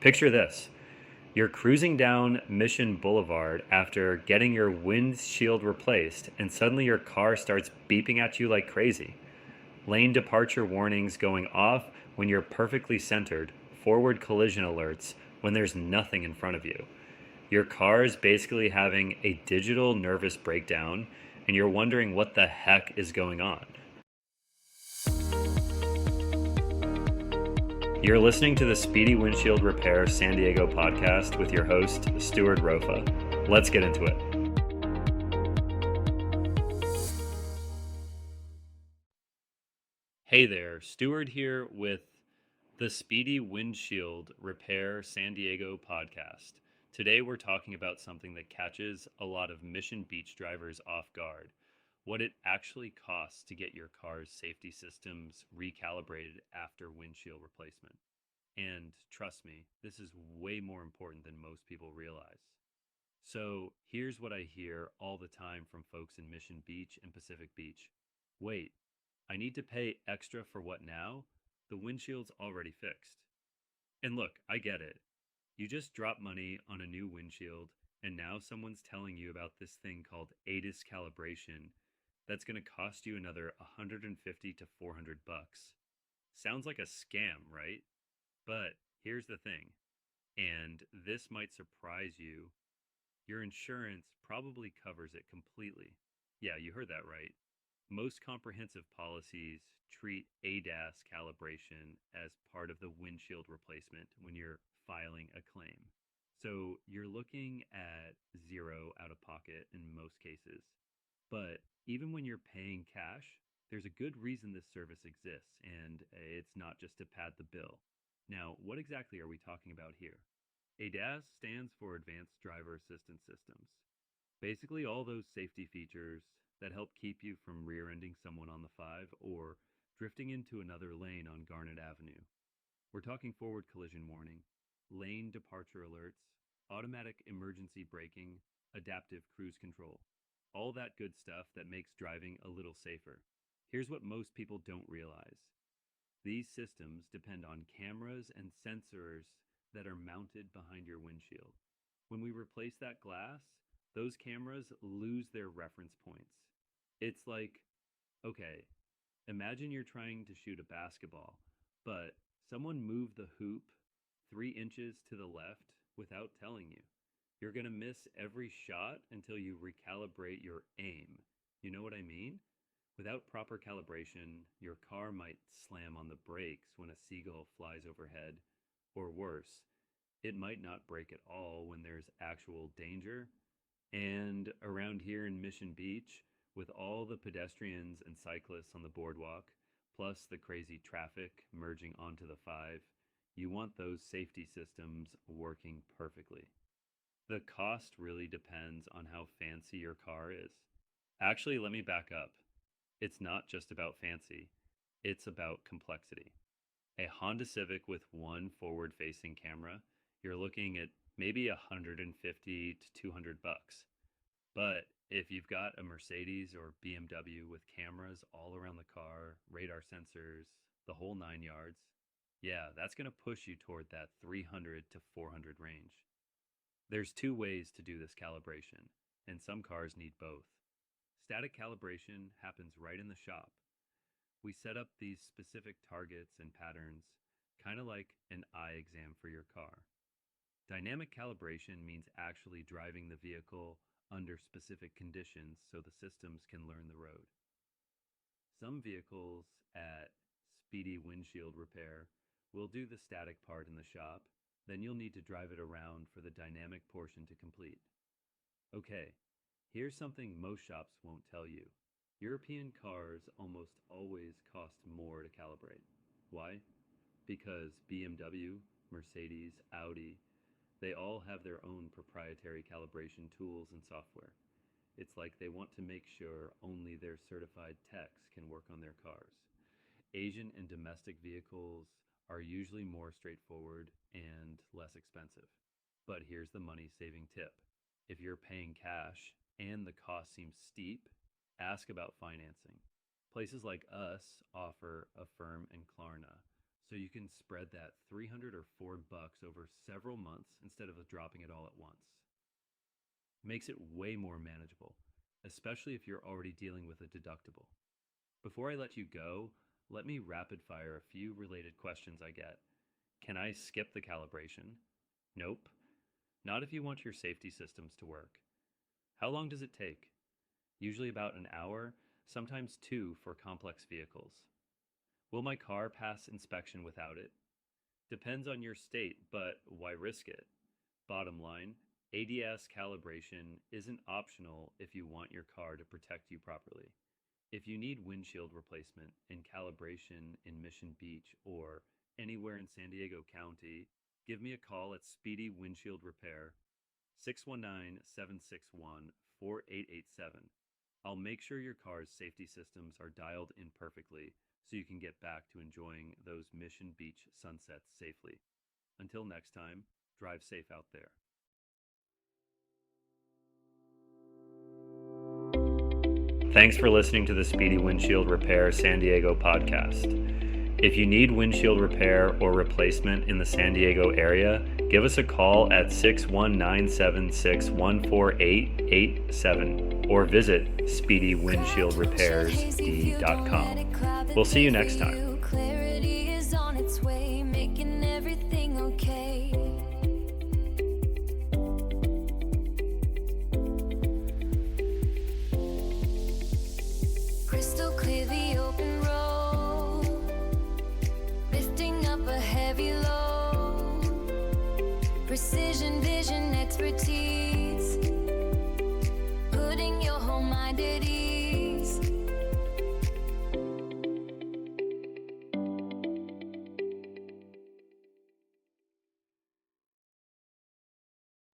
Picture this. You're cruising down Mission Boulevard after getting your windshield replaced, and suddenly your car starts beeping at you like crazy. Lane departure warnings going off when you're perfectly centered, forward collision alerts when there's nothing in front of you. Your car is basically having a digital nervous breakdown, and you're wondering what the heck is going on. You're listening to the Speedy Windshield Repair San Diego podcast with your host, Stuart Rofa. Let's get into it. Hey there, Stuart here with the Speedy Windshield Repair San Diego podcast. Today we're talking about something that catches a lot of Mission Beach drivers off guard. What it actually costs to get your car's safety systems recalibrated after windshield replacement. And trust me, this is way more important than most people realize. So here's what I hear all the time from folks in Mission Beach and Pacific Beach. Wait, I need to pay extra for what now? The windshield's already fixed. And look, I get it. You just drop money on a new windshield, and now someone's telling you about this thing called ADAS calibration that's going to cost you another $150 to $400. Sounds like a scam, right? But here's the thing, and this might surprise you. Your insurance probably covers it completely. Yeah, you heard that right. Most comprehensive policies treat ADAS calibration as part of the windshield replacement when you're filing a claim. So you're looking at zero out of pocket in most cases. But even when you're paying cash, there's a good reason this service exists, and it's not just to pad the bill. Now, what exactly are we talking about here? ADAS stands for Advanced Driver Assistance Systems. Basically, all those safety features that help keep you from rear-ending someone on the 5 or drifting into another lane on Garnet Avenue. We're talking forward collision warning, lane departure alerts, automatic emergency braking, adaptive cruise control. All that good stuff that makes driving a little safer. Here's what most people don't realize. These systems depend on cameras and sensors that are mounted behind your windshield. When we replace that glass, those cameras lose their reference points. It's like, okay, imagine you're trying to shoot a basketball, but someone moved the hoop 3 inches to the left without telling you. You're going to miss every shot until you recalibrate your aim. You know what I mean? Without proper calibration, your car might slam on the brakes when a seagull flies overhead, or worse, it might not brake at all when there's actual danger. And around here in Mission Beach, with all the pedestrians and cyclists on the boardwalk, plus the crazy traffic merging onto the 5, you want those safety systems working perfectly. The cost really depends on how fancy your car is. Actually, let me back up. It's not just about fancy, it's about complexity. A Honda Civic with one forward-facing camera, you're looking at maybe $150 to $200. But if you've got a Mercedes or BMW with cameras all around the car, radar sensors, the whole 9 yards, yeah, that's going to push you toward that 300 to 400 range. There's 2 ways to do this calibration, and some cars need both. Static calibration happens right in the shop. We set up these specific targets and patterns, kind of like an eye exam for your car. Dynamic calibration means actually driving the vehicle under specific conditions so the systems can learn the road. Some vehicles at Speedy Windshield Repair will do the static part in the shop, then you'll need to drive it around for the dynamic portion to complete. Okay, here's something most shops won't tell you. European cars almost always cost more to calibrate. Why? Because BMW, Mercedes, Audi, they all have their own proprietary calibration tools and software. It's like they want to make sure only their certified techs can work on their cars. Asian and domestic vehicles are usually more straightforward and less expensive. But here's the money-saving tip. If you're paying cash and the cost seems steep, ask about financing. Places like us offer Affirm and Klarna, so you can spread that $300 or $400 over several months instead of dropping it all at once. Makes it way more manageable, especially if you're already dealing with a deductible. Before I let you go, let me rapid fire a few related questions I get. Can I skip the calibration? Nope. Not if you want your safety systems to work. How long does it take? Usually about an hour, sometimes 2 for complex vehicles. Will my car pass inspection without it? Depends on your state, but why risk it? Bottom line, ADAS calibration isn't optional if you want your car to protect you properly. If you need windshield replacement and calibration in Mission Beach or anywhere in San Diego County, give me a call at Speedy Windshield Repair, 619-761-4887. I'll make sure your car's safety systems are dialed in perfectly so you can get back to enjoying those Mission Beach sunsets safely. Until next time, drive safe out there. Thanks for listening to the Speedy Windshield Repair San Diego podcast. If you need windshield repair or replacement in the San Diego area, give us a call at 619-761-4887 or visit speedywindshieldrepairs.com. We'll see you next time. Clarity is on its way, making everything okay. Crystal clear the open road, lifting up a heavy load. Precision, vision, expertise, putting your whole mind at ease.